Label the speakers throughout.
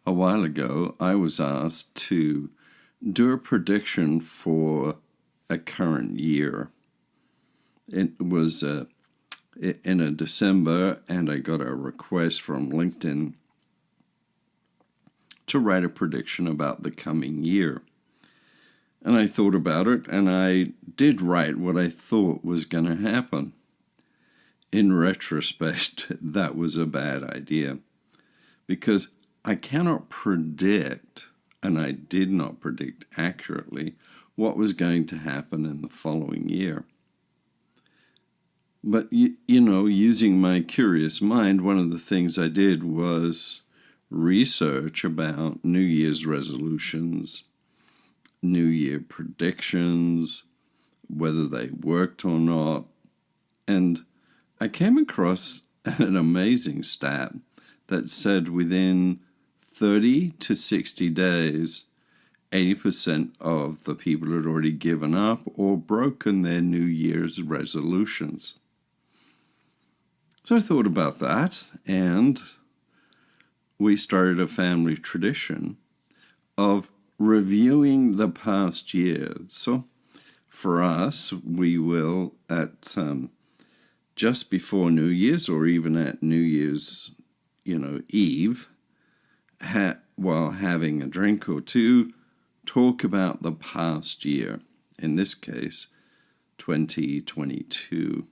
Speaker 1: A while ago, I was asked to do a prediction for a current year. It was in a December, and I got a request from LinkedIn to write a prediction about the coming year. And I thought about it, and I did write what I thought was going to happen. In retrospect, that was a bad idea, because I cannot predict, and I did not predict accurately, what was going to happen in the following year. But, using my curious mind, one of the things I did was research about New Year's resolutions, New Year predictions, whether they worked or not. And I came across an amazing stat that said within 30 to 60 days, 80% of the people had already given up or broken their New Year's resolutions. So I thought about that, and we started a family tradition of reviewing the past year. So for us, we will at just before New Year's, or even at New Year's, Eve, while having a drink or two, talk about the past year. In this case, 2022.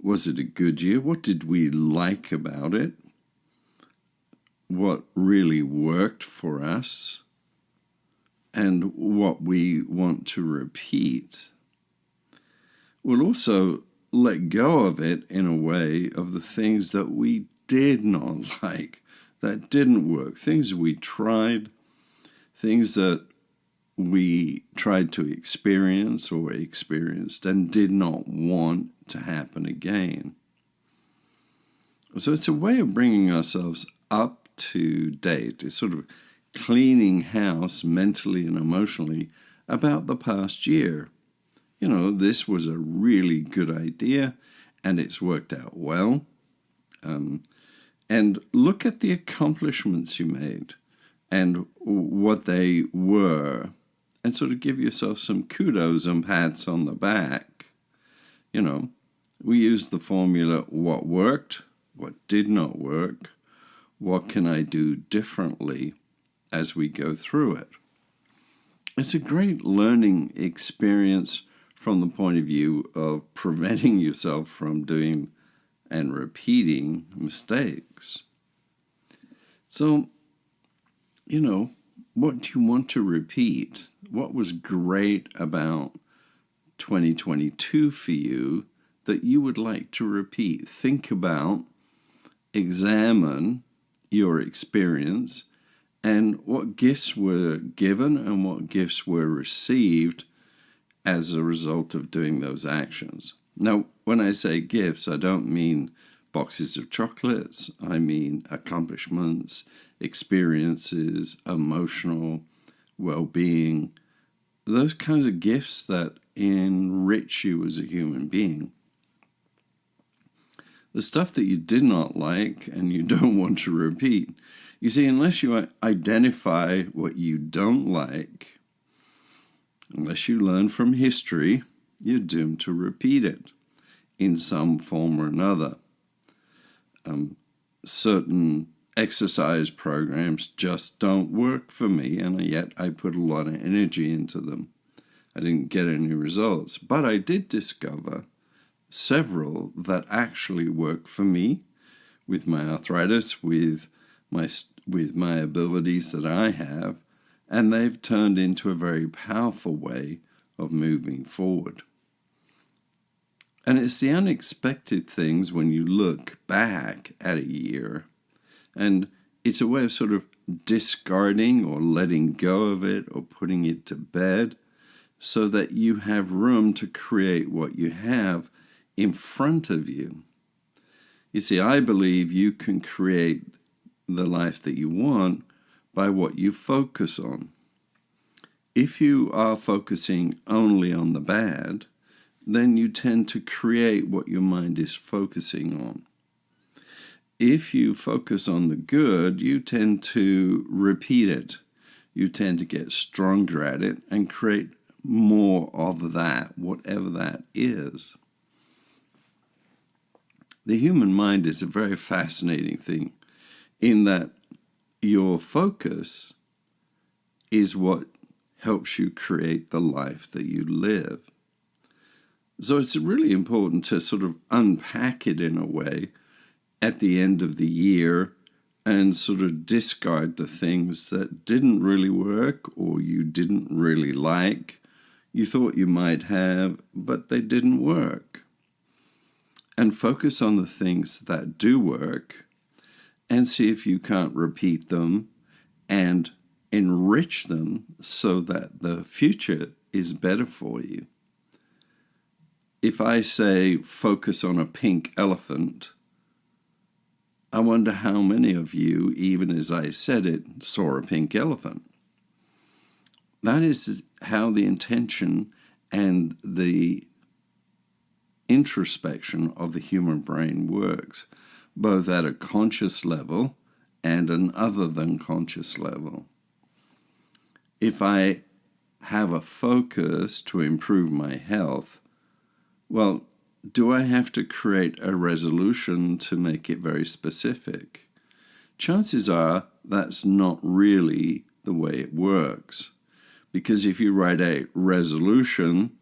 Speaker 1: Was it a good year? What did we like about it? What really worked for us? And what we want to repeat? We'll also let go of it in a way of the things that we did not like, that didn't work, things we tried, things that we tried to experience or experienced and did not want to happen again. So it's a way of bringing ourselves up to date. It's sort of cleaning house mentally and emotionally about the past year. This was a really good idea, and it's worked out well. And look at the accomplishments you made and what they were, and sort of give yourself some kudos and pats on the back. We use the formula: what worked, what did not work, what can I do differently as we go through it. It's a great learning experience from the point of view of preventing yourself from doing and repeating mistakes. So, what do you want to repeat? What was great about 2022 for you that you would like to repeat? Think about, examine your experience, and what gifts were given and what gifts were received as a result of doing those actions. Now, when I say gifts, I don't mean boxes of chocolates. I mean accomplishments, experiences, emotional well-being, those kinds of gifts that enrich you as a human being. The stuff that you did not like and you don't want to repeat. You see, unless you identify what you don't like, unless you learn from history, you're doomed to repeat it in some form or another. Certain exercise programs just don't work for me, and yet I put a lot of energy into them. I didn't get any results, but I did discover several that actually work for me with my arthritis, with my abilities that I have, and they've turned into a very powerful way of moving forward. And it's the unexpected things when you look back at a year, and it's a way of sort of discarding or letting go of it or putting it to bed so that you have room to create what you have in front of you. You see, I believe you can create the life that you want by what you focus on. If you are focusing only on the bad, then you tend to create what your mind is focusing on. if you focus on the good, you tend to repeat it. You tend to get stronger at it and create more of that, whatever that is. The human mind is a very fascinating thing in that your focus is what helps you create the life that you live. So it's really important to sort of unpack it in a way at the end of the year and sort of discard the things that didn't really work or you didn't really like, you thought you might have, but they didn't work. And focus on the things that do work and see if you can't repeat them and enrich them so that the future is better for you. If I say focus on a pink elephant, I wonder how many of you, even as I said it, saw a pink elephant. That is how the intention and the introspection of the human brain works, both at a conscious level and an other than conscious level. If I have a focus to improve my health, well, do I have to create a resolution to make it very specific? Chances are that's not really the way it works. Because if you write a resolution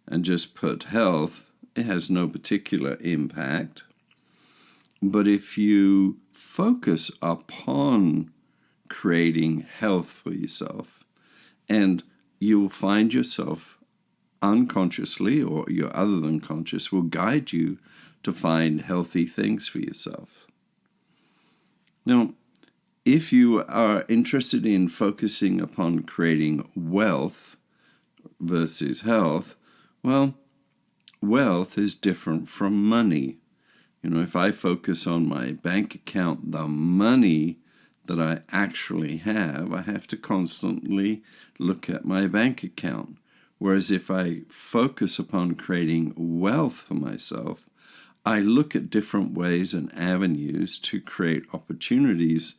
Speaker 1: and just put health, it has no particular impact. But if you focus upon creating health for yourself, and you'll find yourself unconsciously, or your other than conscious, will guide you to find healthy things for yourself. Now, if you are interested in focusing upon creating wealth versus health, well, wealth is different from money. If I focus on my bank account, the money that I actually have, I have to constantly look at my bank account. Whereas if I focus upon creating wealth for myself, I look at different ways and avenues to create opportunities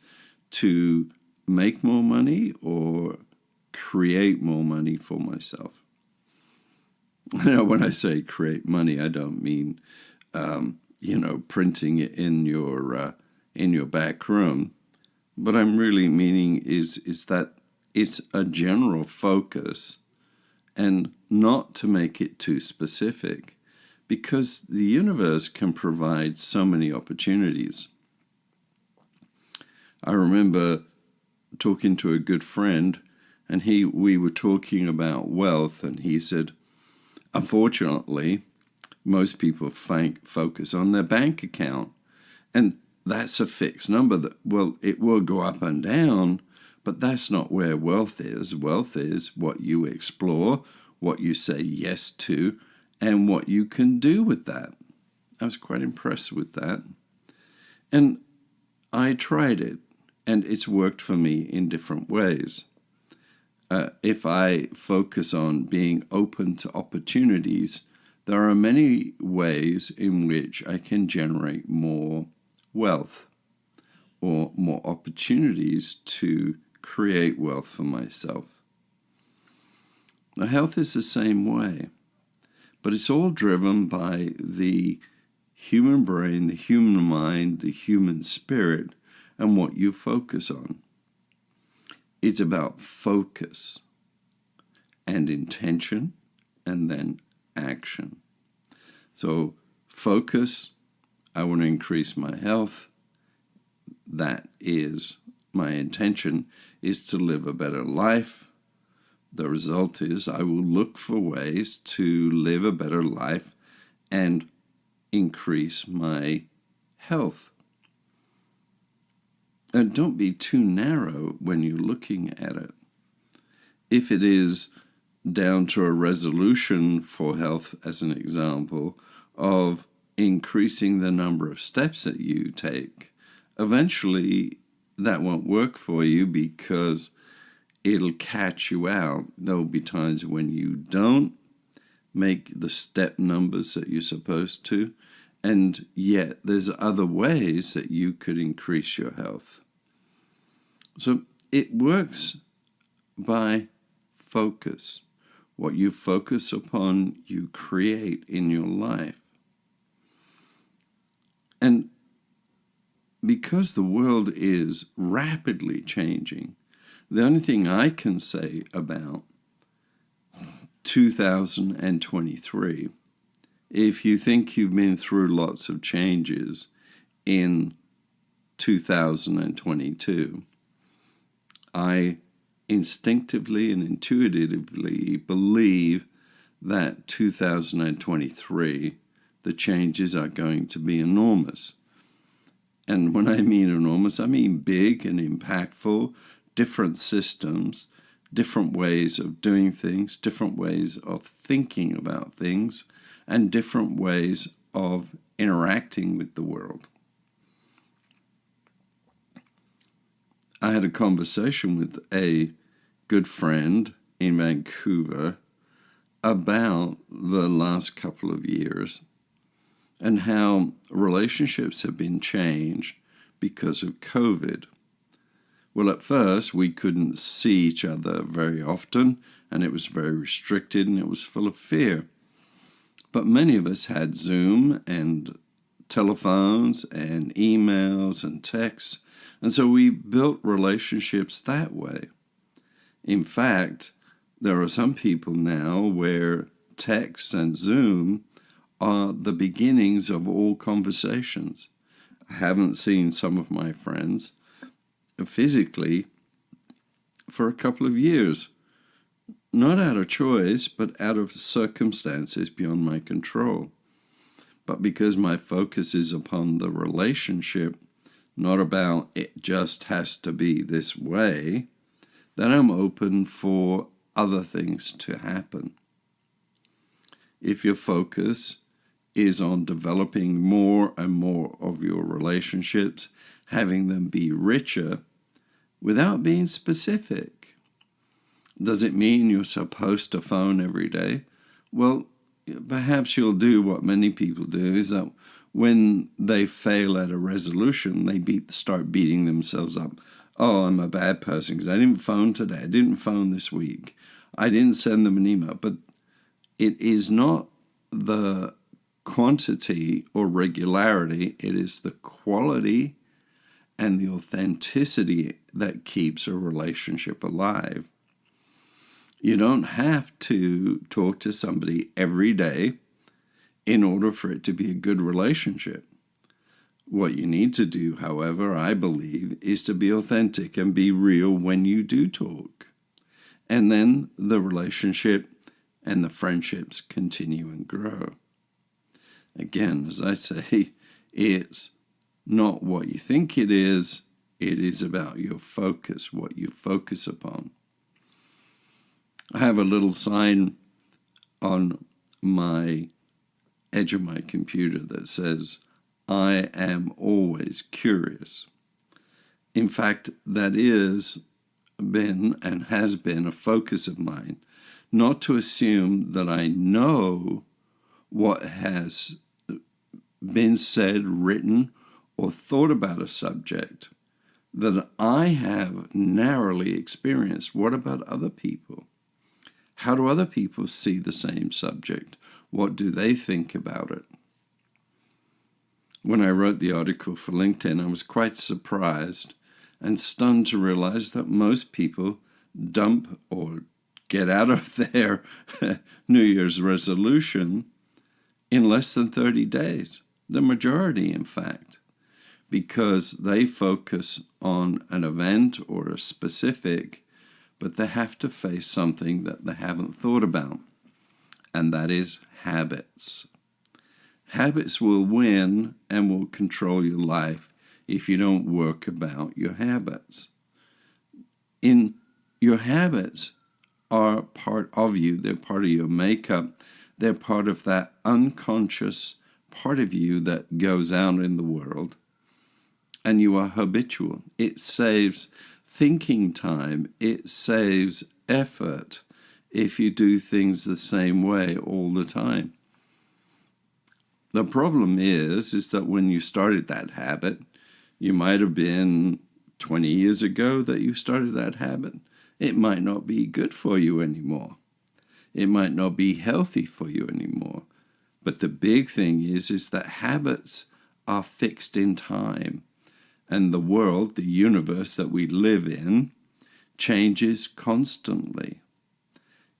Speaker 1: to make more money or create more money for myself. When I say create money, I don't mean, printing it in your back room. What I'm really meaning is that it's a general focus and not to make it too specific, because the universe can provide so many opportunities. I remember talking to a good friend, and we were talking about wealth, and he said, unfortunately, most people focus on their bank account, and that's a fixed number. It will go up and down, but that's not where wealth is. Wealth is what you explore, what you say yes to, and what you can do with that. I was quite impressed with that. And I tried it, and it's worked for me in different ways. If I focus on being open to opportunities, there are many ways in which I can generate more wealth or more opportunities to create wealth for myself. Now, health is the same way, but it's all driven by the human brain, the human mind, the human spirit, and what you focus on. It's about focus and intention and then action. So focus, I want to increase my health. That is my intention, is to live a better life. The result is I will look for ways to live a better life and increase my health. And don't be too narrow when you're looking at it. If it is down to a resolution for health, as an example, of increasing the number of steps that you take, eventually that won't work for you because it'll catch you out. There'll be times when you don't make the step numbers that you're supposed to, And yet there's other ways that you could increase your health. So it works by focus. What you focus upon, you create in your life. And because the world is rapidly changing, the only thing I can say about 2023, if you think you've been through lots of changes in 2022, I instinctively and intuitively believe that 2023, the changes are going to be enormous. And when I mean enormous, I mean big and impactful, different systems, different ways of doing things, different ways of thinking about things, and different ways of interacting with the world. I had a conversation with a good friend in Vancouver about the last couple of years and how relationships have been changed because of COVID. Well, at first, we couldn't see each other very often, and it was very restricted, and it was full of fear. But many of us had Zoom and telephones and emails and texts, and so we built relationships that way. In fact, there are some people now where text and Zoom are the beginnings of all conversations. I haven't seen some of my friends physically for a couple of years, not out of choice, but out of circumstances beyond my control. But because my focus is upon the relationship, not about it just has to be this way, then I'm open for other things to happen. If your focus is on developing more and more of your relationships, having them be richer without being specific. Does it mean you're supposed to phone every day? Well, perhaps you'll do what many people do, is that when they fail at a resolution, they start beating themselves up. Oh, I'm a bad person because I didn't phone today. I didn't phone this week. I didn't send them an email. But it is not the quantity or regularity. It is the quality and the authenticity that keeps a relationship alive. You don't have to talk to somebody every day in order for it to be a good relationship. What you need to do, however, I believe, is to be authentic and be real when you do talk. And then the relationship and the friendships continue and grow. Again, as I say, it's not what you think it is about your focus, what you focus upon. I have a little sign on my edge of my computer that says, I am always curious. In fact, that is been and has been a focus of mine, not to assume that I know what has been said, written, or thought about a subject that I have narrowly experienced. What about other people? How do other people see the same subject? What do they think about it? When I wrote the article for LinkedIn, I was quite surprised and stunned to realize that most people dump or get out of their New Year's resolution in less than 30 days. The majority, in fact, because they focus on an event or a specific, but they have to face something that they haven't thought about, and that is habits. Habits will win and will control your life if you don't work about your habits. Your habits are part of you. They're part of your makeup. They're part of that unconscious part of you that goes out in the world. And you are habitual. It saves thinking time. It saves effort if you do things the same way all the time. The problem is that when you started that habit, you might have been 20 years ago that you started that habit. It might not be good for you anymore. It might not be healthy for you anymore. But the big thing is that habits are fixed in time. And the world, the universe that we live in, changes constantly.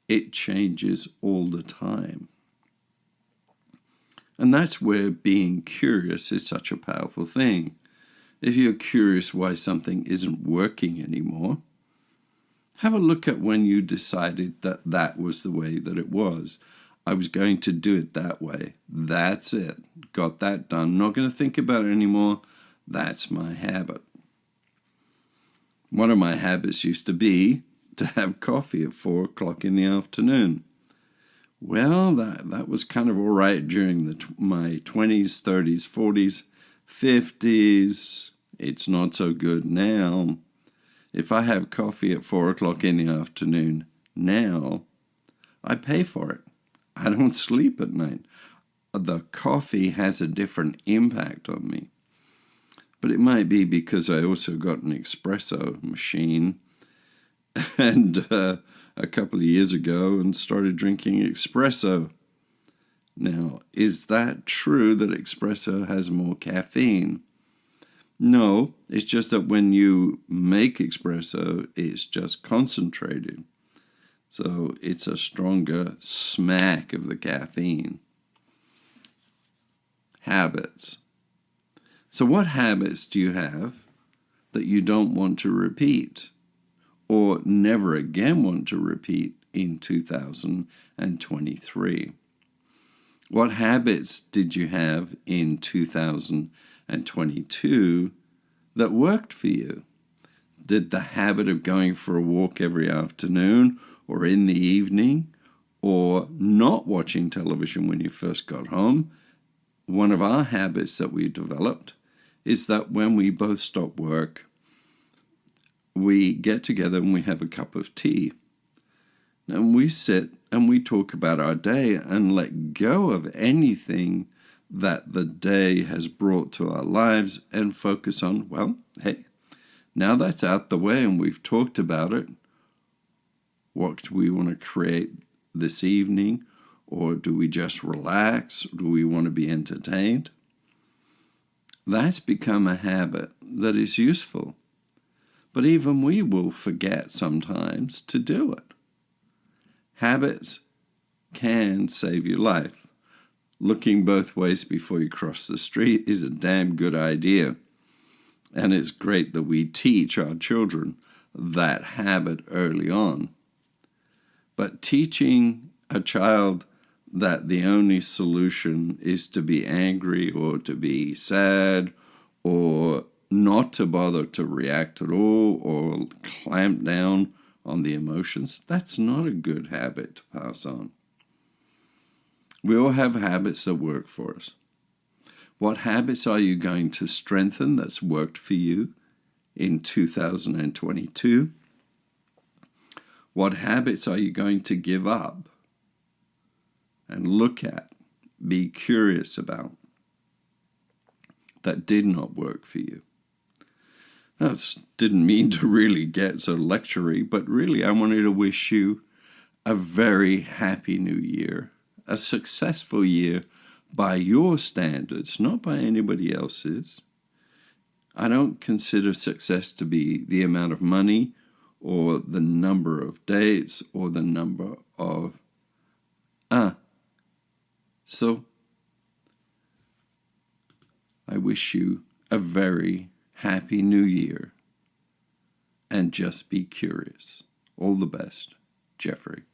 Speaker 1: It changes all the time. And that's where being curious is such a powerful thing. If you're curious why something isn't working anymore, have a look at when you decided that that was the way that it was. I was going to do it that way. That's it. Got that done. Not going to think about it anymore. That's my habit. One of my habits used to be to have coffee at 4 o'clock in the afternoon. Well, that was kind of all right during my 20s, 30s, 40s, 50s. It's not so good now. If I have coffee at 4 o'clock in the afternoon now, I pay for it. I don't sleep at night. The coffee has a different impact on me. But it might be because I also got an espresso machine and a couple of years ago and started drinking espresso. Now, is that true that espresso has more caffeine? No, it's just that when you make espresso, it's just concentrated. So it's a stronger smack of the caffeine. Habits. So what habits do you have that you don't want to repeat or never again want to repeat in 2023? What habits did you have in 2022 that worked for you? Did the habit of going for a walk every afternoon or in the evening or not watching television when you first got home? One of our habits that we developed is that when we both stop work, we get together and we have a cup of tea. And we sit and we talk about our day and let go of anything that the day has brought to our lives and focus on, well, hey, now that's out the way and we've talked about it. What do we want to create this evening? Or do we just relax? Do we want to be entertained? That's become a habit that is useful. But even we will forget sometimes to do it. Habits can save your life. Looking both ways before you cross the street is a damn good idea. And it's great that we teach our children that habit early on. But teaching a child that the only solution is to be angry or to be sad or not to bother to react at all or clamp down on the emotions, that's not a good habit to pass on. We all have habits that work for us. What habits are you going to strengthen that's worked for you in 2022? What habits are you going to give up and look at, be curious about, that did not work for you? That didn't mean to really get so lectury, but really I wanted to wish you a very happy new year, a successful year by your standards, not by anybody else's. I don't consider success to be the amount of money or the number of dates or the number of So I wish you a very happy new year and just be curious. All the best, Jeffrey.